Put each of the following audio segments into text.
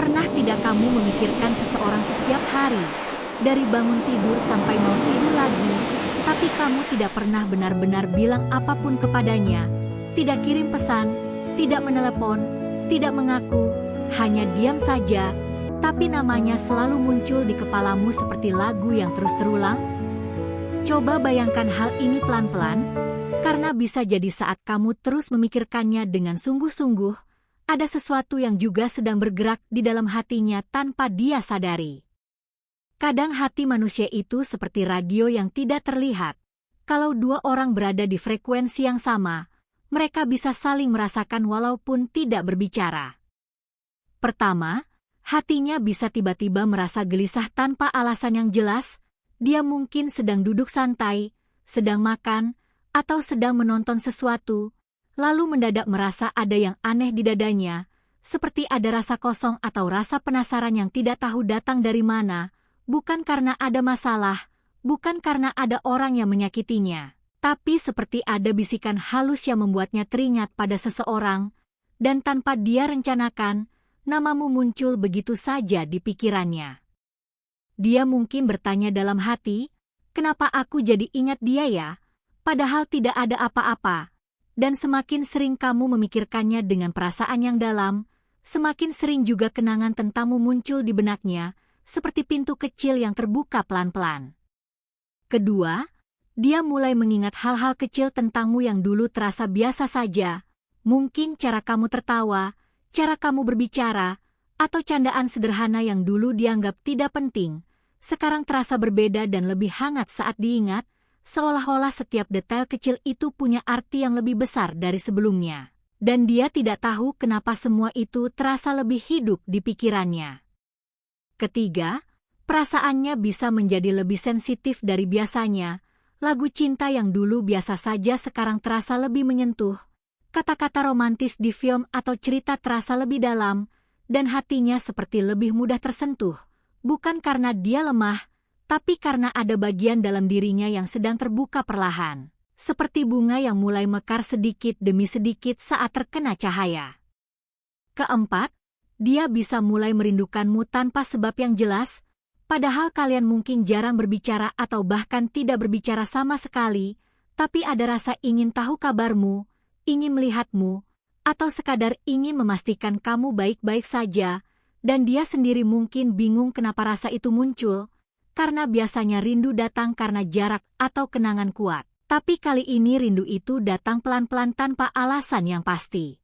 Pernah tidak kamu memikirkan seseorang setiap hari, dari bangun tidur sampai mau tidur lagi, tapi kamu tidak pernah benar-benar bilang apapun kepadanya, tidak kirim pesan, tidak menelepon, tidak mengaku, hanya diam saja, tapi namanya selalu muncul di kepalamu seperti lagu yang terus terulang? Coba bayangkan hal ini pelan-pelan, karena bisa jadi saat kamu terus memikirkannya dengan sungguh-sungguh, ada sesuatu yang juga sedang bergerak di dalam hatinya tanpa dia sadari. Kadang hati manusia itu seperti radio yang tidak terlihat. Kalau dua orang berada di frekuensi yang sama, mereka bisa saling merasakan walaupun tidak berbicara. Pertama, hatinya bisa tiba-tiba merasa gelisah tanpa alasan yang jelas. Dia mungkin sedang duduk santai, sedang makan, atau sedang menonton sesuatu, lalu mendadak merasa ada yang aneh di dadanya, seperti ada rasa kosong atau rasa penasaran yang tidak tahu datang dari mana, bukan karena ada masalah, bukan karena ada orang yang menyakitinya, tapi seperti ada bisikan halus yang membuatnya teringat pada seseorang, dan tanpa dia rencanakan, namamu muncul begitu saja di pikirannya. Dia mungkin bertanya dalam hati, kenapa aku jadi ingat dia ya, padahal tidak ada apa-apa. Dan semakin sering kamu memikirkannya dengan perasaan yang dalam, semakin sering juga kenangan tentangmu muncul di benaknya, seperti pintu kecil yang terbuka pelan-pelan. Kedua, dia mulai mengingat hal-hal kecil tentangmu yang dulu terasa biasa saja, mungkin cara kamu tertawa, cara kamu berbicara, atau candaan sederhana yang dulu dianggap tidak penting, sekarang terasa berbeda dan lebih hangat saat diingat, seolah-olah setiap detail kecil itu punya arti yang lebih besar dari sebelumnya. Dan dia tidak tahu kenapa semua itu terasa lebih hidup di pikirannya. Ketiga, perasaannya bisa menjadi lebih sensitif dari biasanya. Lagu cinta yang dulu biasa saja sekarang terasa lebih menyentuh. Kata-kata romantis di film atau cerita terasa lebih dalam, dan hatinya seperti lebih mudah tersentuh. Bukan karena dia lemah, tapi karena ada bagian dalam dirinya yang sedang terbuka perlahan. Seperti bunga yang mulai mekar sedikit demi sedikit saat terkena cahaya. Keempat, dia bisa mulai merindukanmu tanpa sebab yang jelas, padahal kalian mungkin jarang berbicara atau bahkan tidak berbicara sama sekali, tapi ada rasa ingin tahu kabarmu, ingin melihatmu, atau sekadar ingin memastikan kamu baik-baik saja, dan dia sendiri mungkin bingung kenapa rasa itu muncul, karena biasanya rindu datang karena jarak atau kenangan kuat. Tapi kali ini rindu itu datang pelan-pelan tanpa alasan yang pasti.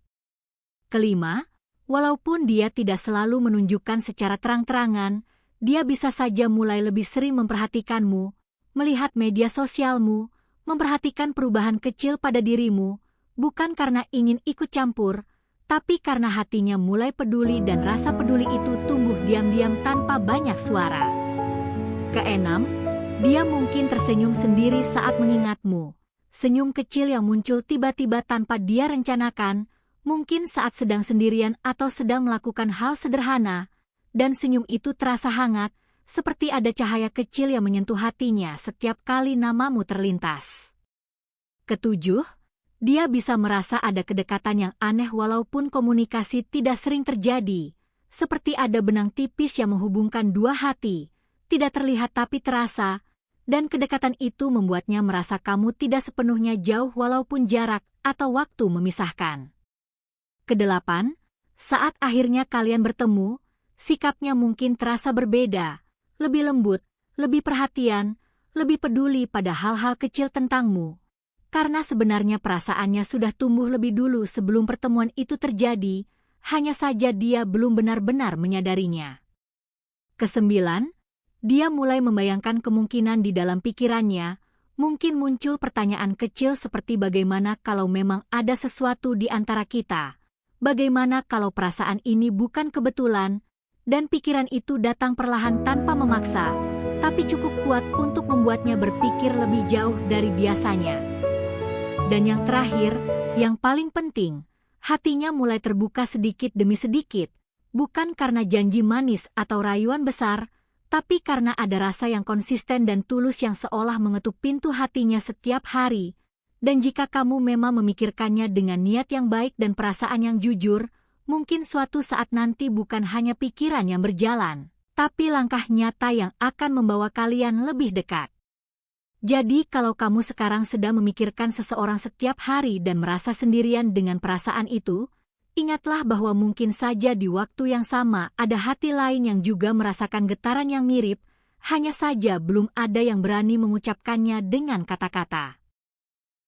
Kelima, walaupun dia tidak selalu menunjukkan secara terang-terangan, dia bisa saja mulai lebih sering memperhatikanmu, melihat media sosialmu, memperhatikan perubahan kecil pada dirimu, bukan karena ingin ikut campur, tapi karena hatinya mulai peduli dan rasa peduli itu tumbuh diam-diam tanpa banyak suara. Keenam, dia mungkin tersenyum sendiri saat mengingatmu. Senyum kecil yang muncul tiba-tiba tanpa dia rencanakan, mungkin saat sedang sendirian atau sedang melakukan hal sederhana, dan senyum itu terasa hangat, seperti ada cahaya kecil yang menyentuh hatinya setiap kali namamu terlintas. Ketujuh, dia bisa merasa ada kedekatan yang aneh walaupun komunikasi tidak sering terjadi, seperti ada benang tipis yang menghubungkan dua hati, tidak terlihat tapi terasa, dan kedekatan itu membuatnya merasa kamu tidak sepenuhnya jauh walaupun jarak atau waktu memisahkan. Kedelapan, saat akhirnya kalian bertemu, sikapnya mungkin terasa berbeda, lebih lembut, lebih perhatian, lebih peduli pada hal-hal kecil tentangmu. Karena sebenarnya perasaannya sudah tumbuh lebih dulu sebelum pertemuan itu terjadi, hanya saja dia belum benar-benar menyadarinya. Kesembilan, dia mulai membayangkan kemungkinan di dalam pikirannya, mungkin muncul pertanyaan kecil seperti bagaimana kalau memang ada sesuatu di antara kita, bagaimana kalau perasaan ini bukan kebetulan, dan pikiran itu datang perlahan tanpa memaksa, tapi cukup kuat untuk membuatnya berpikir lebih jauh dari biasanya. Dan yang terakhir, yang paling penting, hatinya mulai terbuka sedikit demi sedikit, bukan karena janji manis atau rayuan besar, tapi karena ada rasa yang konsisten dan tulus yang seolah mengetuk pintu hatinya setiap hari. Dan jika kamu memang memikirkannya dengan niat yang baik dan perasaan yang jujur, Mungkin suatu saat nanti bukan hanya pikiran yang berjalan, tapi langkah nyata yang akan membawa kalian lebih dekat. Jadi kalau kamu sekarang sedang memikirkan seseorang setiap hari dan merasa sendirian dengan perasaan itu, ingatlah bahwa mungkin saja di waktu yang sama ada hati lain yang juga merasakan getaran yang mirip, hanya saja belum ada yang berani mengucapkannya dengan kata-kata.